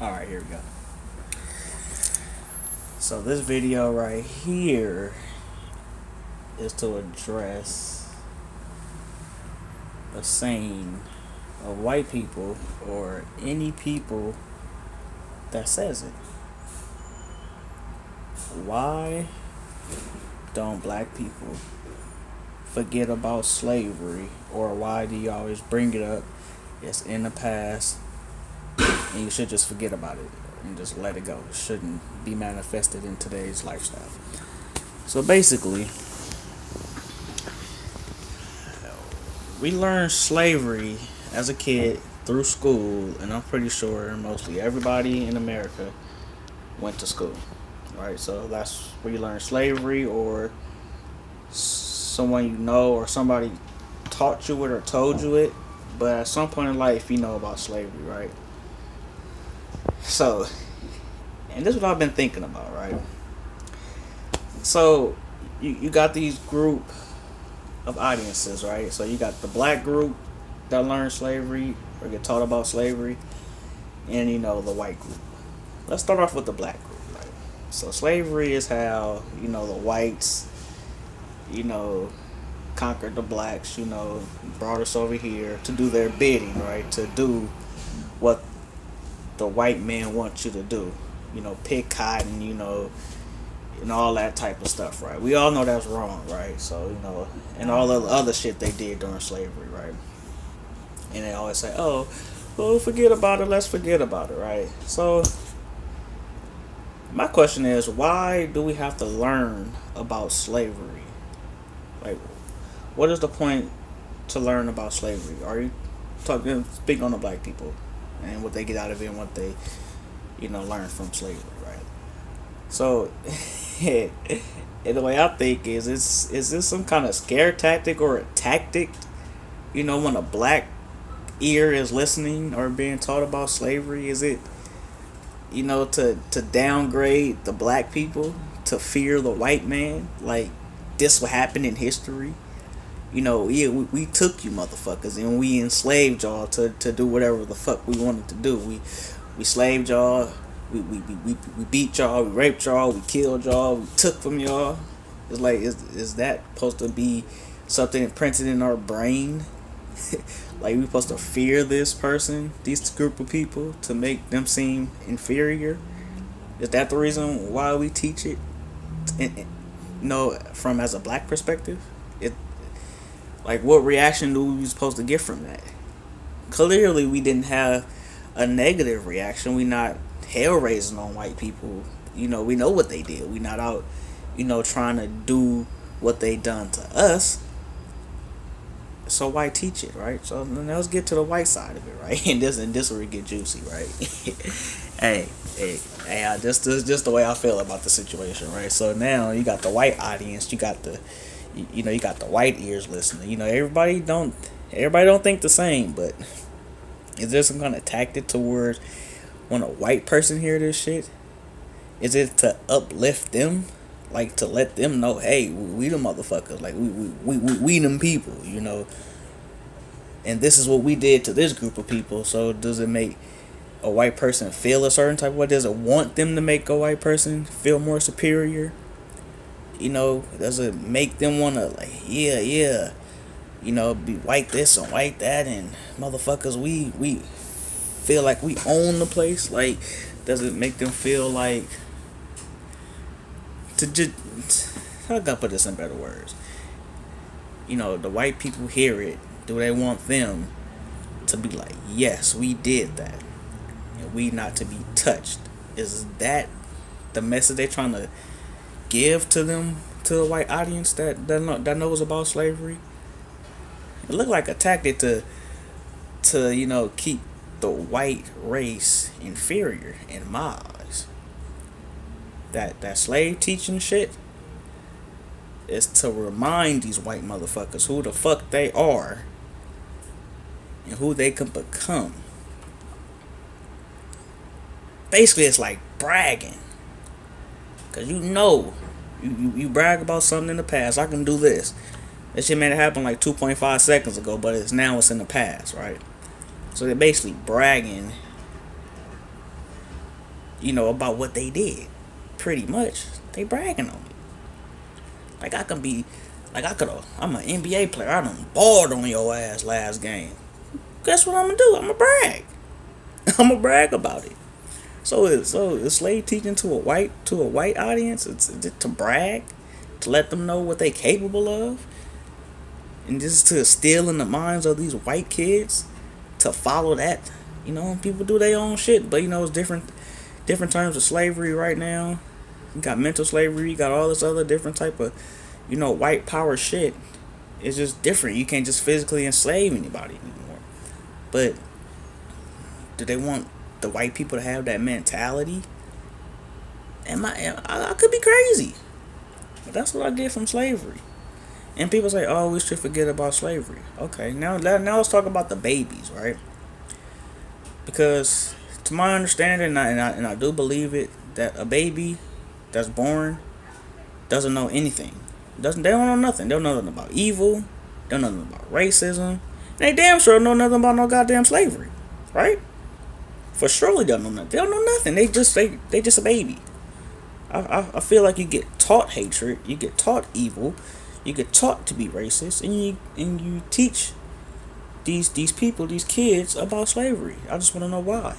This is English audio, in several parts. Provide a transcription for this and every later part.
Alright, here we go. So this video right here is to address a saying of white people or any people that says it. Why don't black people forget about slavery, or why do you always bring it up? It's in the past and you should just forget about it and just let it go. It shouldn't be manifested in today's lifestyle. So basically, we learned slavery as a kid through school, and I'm pretty sure mostly everybody in America went to school, right? So that's where you learn slavery, or someone you know, or somebody taught you it or told you it. But at some point in life, you know about slavery, right? So, and this is what I've been thinking about, right? So, you got these group of audiences, right? So you got the black group that learn slavery or get taught about slavery, and the white group. Let's start off with the black group, right? So slavery is how the whites, conquered the blacks, brought us over here to do their bidding, right? To do what the white man wants you to do, pick cotton, and all that type of stuff, right? We all know that's wrong, right? So, and all the other shit they did during slavery, right? And they always say, oh, well, forget about it, let's forget about it, right? So, my question is, why do we have to learn about slavery? Like, what is the point to learn about slavery? Are you speaking on the black people and what they get out of it and what they, learn from slavery, right? So, and the way I think is this some kind of scare tactic or a tactic? When a black ear is listening or being taught about slavery, is it to downgrade the black people, to fear the white man? Like, this what happened in history? We took you motherfuckers and we enslaved y'all to do whatever the fuck we wanted to do. We slaved y'all. We beat y'all, we raped y'all, we killed y'all, we took from y'all. It's like, is that supposed to be something imprinted in our brain? Like, we supposed to fear this person, these group of people, to make them seem inferior? Is that the reason why we teach it? From as a black perspective, like, what reaction do we supposed to get from that? Clearly, we didn't have a negative reaction. We not hell raising on white people. We know what they did. We not out, trying to do what they done to us. So why teach it, right? So now let's get to the white side of it, right? And this will get juicy, right? hey, just the way I feel about the situation, right? So now you got the white audience, you got the you got the white ears listening. Everybody don't think the same, but is there some kind of tactic towards when a white person hear this shit? Is it to uplift them, like to let them know, hey, we the motherfuckers, like we them people, and this is what we did to this group of people? So does it make a white person feel a certain type of way? Does it want them to make a white person feel more superior? Does it make them want to, like, yeah, be white this and white that, and motherfuckers, we feel like we own the place? Like, does it make them feel like, to just, how can I put this in better words? The white people hear it. Do they want them to be like, yes, we did that, and we not to be touched? Is that the message they trying to give to them, to the white audience that knows about slavery? It looked like a tactic to keep the white race inferior in my eyes. That slave teaching shit is to remind these white motherfuckers who the fuck they are and who they can become. Basically, it's like bragging. Cause you brag about something in the past. I can do this. That shit may have happened like 2.5 seconds ago, but it's in the past, right? So they're basically bragging about what they did. Pretty much, they bragging on it. Like I can be, like I could have. I'm an NBA player. I done balled on your ass last game. Guess what I'm gonna do? I'm gonna brag. I'm gonna brag about it. So is slave teaching to a white audience? It's to brag, to let them know what they capable of, and just to steal in the minds of these white kids to follow that. People do their own shit, but it's different terms of slavery right now. You got mental slavery, you got all this other different type of, white power shit. It's just different. You can't just physically enslave anybody anymore. But do they want the white people to have that mentality? I could be crazy, but that's what I get from slavery. And people say, "Oh, we should forget about slavery." Okay, now let's talk about the babies, right? Because to my understanding, and I do believe it, that a baby that's born doesn't know anything. They don't know nothing. They don't know nothing about evil. They don't know nothing about racism. And they damn sure don't know nothing about no goddamn slavery, right? For surely don't know nothing. They don't know nothing. They just a baby. I feel like you get taught hatred, you get taught evil, you get taught to be racist, and you teach these people, these kids, about slavery. I just want to know why.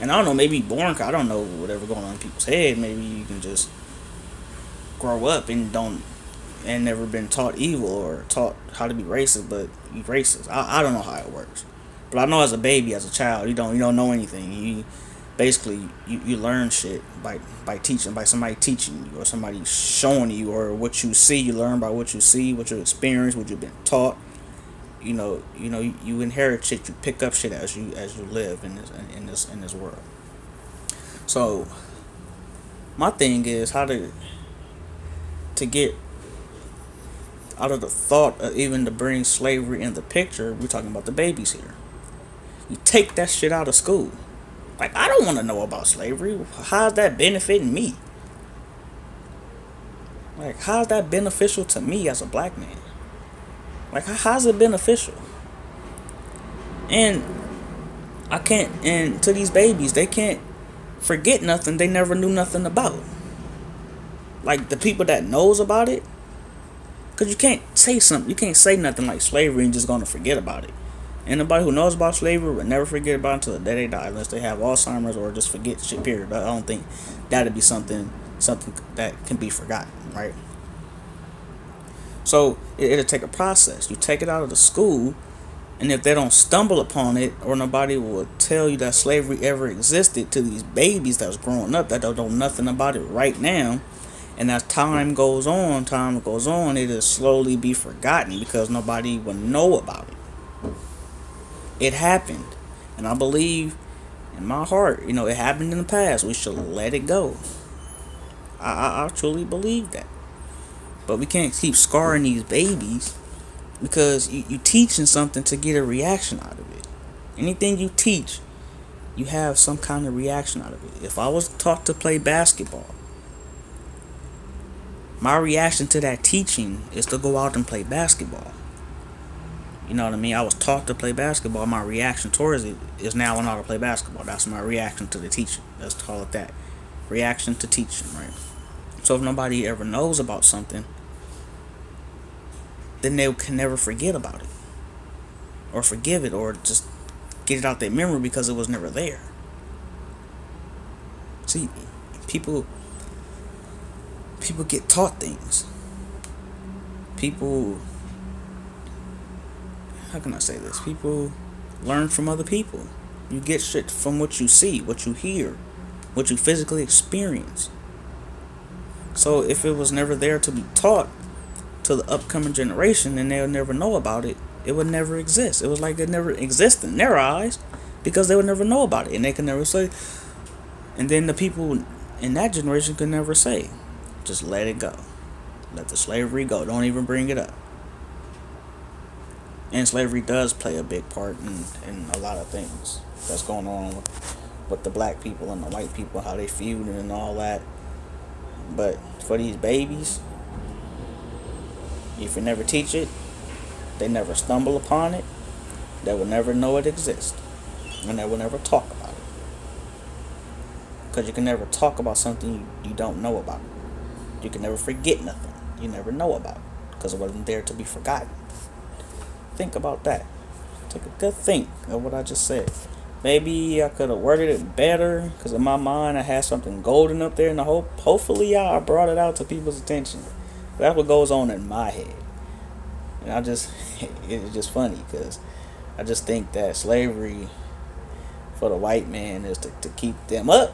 And I don't know, maybe born. I don't know whatever going on in people's head. Maybe you can just grow up and never been taught evil or taught how to be racist, but you racist. I don't know how it works, but I know as a baby, as a child, you don't know anything. You learn shit by teaching, by somebody teaching you or somebody showing you, or what you see. You learn by what you see, what you experience, what you've been taught. You inherit shit. You pick up shit as you live in this world. So my thing is how to get out of the thought of even to bring slavery in the picture. We're talking about the babies here. You take that shit out of school. Like, I don't want to know about slavery. How's that benefiting me? Like, how's that beneficial to me as a black man? Like, how's it beneficial? And to these babies, they can't forget nothing they never knew nothing about. Like, the people that knows about it, because you can't say nothing like slavery and just gonna forget about it. Anybody who knows about slavery will never forget about it until the day they die, unless they have Alzheimer's or just forget shit, period. But I don't think that'd be something that can be forgotten, right? So it'll take a process. You take it out of the school, and if they don't stumble upon it, or nobody will tell you that slavery ever existed to these babies that's growing up that don't know nothing about it right now, and as time goes on, it'll slowly be forgotten because nobody will know about it. It happened, and I believe in my heart, it happened in the past. We should let it go. I truly believe that. But we can't keep scarring these babies because you teaching something to get a reaction out of it. Anything you teach, you have some kind of reaction out of it. If I was taught to play basketball, my reaction to that teaching is to go out and play basketball. You know what I mean? I was taught to play basketball. My reaction towards it is now I know how to play basketball. That's my reaction to the teaching. Let's call it that. Reaction to teaching, right? So if nobody ever knows about something, then they can never forget about it. Or forgive it, or just get it out their memory because it was never there. See, people get taught things. How can I say this? People learn from other people. You get shit from what you see, what you hear, what you physically experience. So if it was never there to be taught to the upcoming generation, then they'll never know about it. It would never exist. It was like it never existed in their eyes because they would never know about it, and they could never say. And then the people in that generation could never say, just let it go. Let the slavery go. Don't even bring it up. And slavery does play a big part in a lot of things that's going on with the black people and the white people, how they feud and all that. But for these babies, if you never teach it, they never stumble upon it, they will never know it exists, and they will never talk about it. Because you can never talk about something you don't know about. You can never forget nothing you never know about. Because it wasn't there to be forgotten. Think about that. Take a good think of what I just said. Maybe I could have worded it better, because in my mind I had something golden up there, and hopefully I brought it out to people's attention. That's what goes on in my head. And it's just funny, because I just think that slavery for the white man is to keep them up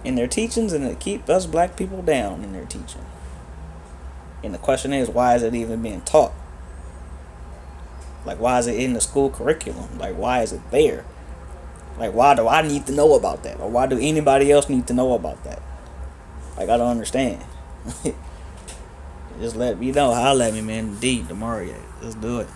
in their teachings, and to keep us black people down in their teaching. And the question is, why is it even being taught? Like, why is it in the school curriculum? Like, why is it there? Like, why do I need to know about that? Or why do anybody else need to know about that? Like, I don't understand. Just let me know. Holla at me, man. D, Demario. Let's do it.